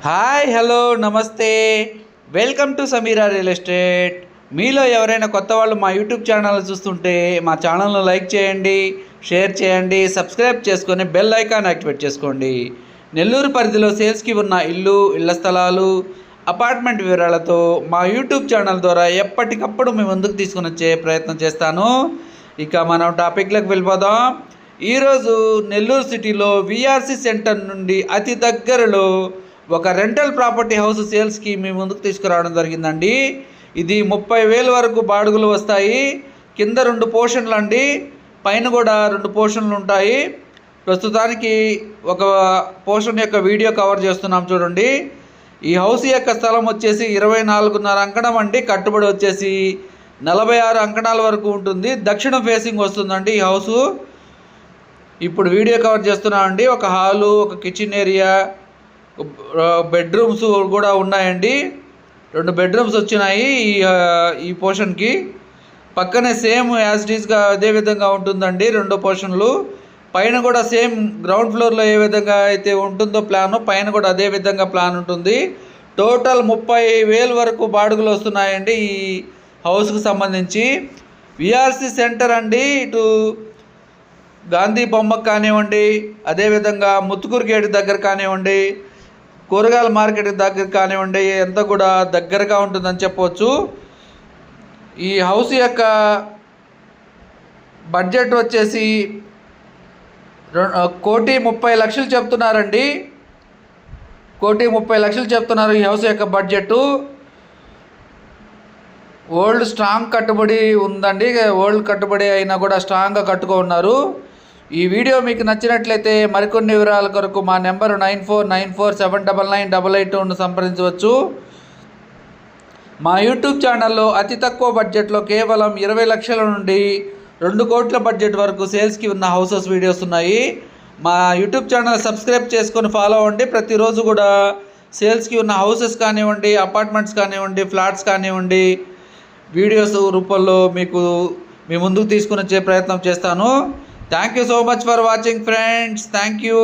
Hi hello నమస్తే welcome to Sameera real estate. మీలో ఎవరైనా కొత్త వాళ్ళు మా యూట్యూబ్ ఛానల్ చూస్తుంటే మా ఛానల్ను లైక్ చేయండి, షేర్ చేయండి, సబ్స్క్రైబ్ చేసుకొని బెల్ ఐకాన్ యాక్టివేట్ చేసుకోండి. నెల్లూరు పరిధిలో సేల్స్కి ఉన్న ఇళ్ల స్థలాలు, అపార్ట్మెంట్ వివరాలతో మా యూట్యూబ్ ఛానల్ ద్వారా ఎప్పటికప్పుడు మీ ముందుకు తీసుకుని వచ్చే ప్రయత్నం చేస్తాను. ఇక మనం టాపిక్లకు వెళ్ళిపోదాం. ఈరోజు నెల్లూరు సిటీలో విఆర్సి సెంటర్ నుండి అతి దగ్గరలో ఒక రెంటల్ ప్రాపర్టీ హౌస్ సేల్స్కి మీ ముందుకు తీసుకురావడం జరిగిందండి. ఇది 30,000 వరకు బాడుగులు వస్తాయి. కింద 2 పోర్షన్లు అండి, పైన కూడా 2 పోర్షన్లు ఉంటాయి. ప్రస్తుతానికి ఒక పోర్షన్ యొక్క వీడియో కవర్ చేస్తున్నాం చూడండి. ఈ హౌస్ యొక్క స్థలం వచ్చేసి 24.5 అంకణం అండి. కట్టుబడి వచ్చేసి 46 అంకణాల వరకు ఉంటుంది. దక్షిణ ఫేసింగ్ వస్తుందండి ఈ హౌసు. ఇప్పుడు వీడియో కవర్ చేస్తున్నామండి. ఒక హాలు, ఒక కిచెన్ ఏరియా, బెడ్రూమ్స్ కూడా ఉన్నాయండి. 2 బెడ్రూమ్స్ వచ్చినాయి ఈ పోర్షన్కి. పక్కనే సేమ్ యాజ్ ఇట్ ఈస్గా అదే విధంగా ఉంటుందండి 2 పోర్షన్లు. పైన కూడా సేమ్ గ్రౌండ్ ఫ్లోర్లో ఏ విధంగా అయితే ఉంటుందో ప్లాను, పైన కూడా అదే విధంగా ప్లాన్ ఉంటుంది. టోటల్ 30,000 వరకు బాడుగులు వస్తున్నాయండి ఈ హౌస్కి సంబంధించి. విఆర్సి సెంటర్ అండి. ఇటు గాంధీ బొమ్మకు కానివ్వండి, అదేవిధంగా ముత్తుకూరు గేట్ దగ్గర కానివ్వండి, కూరగాయల మార్కెట్ దగ్గర కానివ్వండి, ఎంత కూడా దగ్గరగా ఉంటుందని చెప్పవచ్చు. ఈ హౌస్ యొక్క బడ్జెట్ వచ్చేసి 1,30,00,000 చెప్తున్నారండి. 1,30,00,000 చెప్తున్నారు ఈ హౌస్ యొక్క బడ్జెట్. ఓల్డ్ స్ట్రాంగ్ కట్టుబడి ఉందండి. ఓల్డ్ కట్టుబడి అయినా కూడా స్ట్రాంగ్గా కట్టుకున్నారు. ఈ వీడియో మీకు నచ్చినట్లయితే మరికొన్ని వివరాల కొరకు మా నెంబర్ 9494799882ను సంప్రదించవచ్చు. మా యూట్యూబ్ ఛానల్లో అతి తక్కువ బడ్జెట్లో కేవలం 20 లక్షల నుండి 2 కోట్ల బడ్జెట్ వరకు సేల్స్కి ఉన్న హౌసెస్ వీడియోస్ ఉన్నాయి. మా యూట్యూబ్ ఛానల్ సబ్స్క్రైబ్ చేసుకొని ఫాలో అవ్వండి. ప్రతిరోజు కూడా సేల్స్కి ఉన్న హౌసెస్ కానివ్వండి, అపార్ట్మెంట్స్ కానివ్వండి, ఫ్లాట్స్ కానివ్వండి, వీడియోస్ రూపంలో మీకు మీ ముందుకు తీసుకుని వచ్చే ప్రయత్నం చేస్తాను. Thank you so much for watching, friends. Thank you.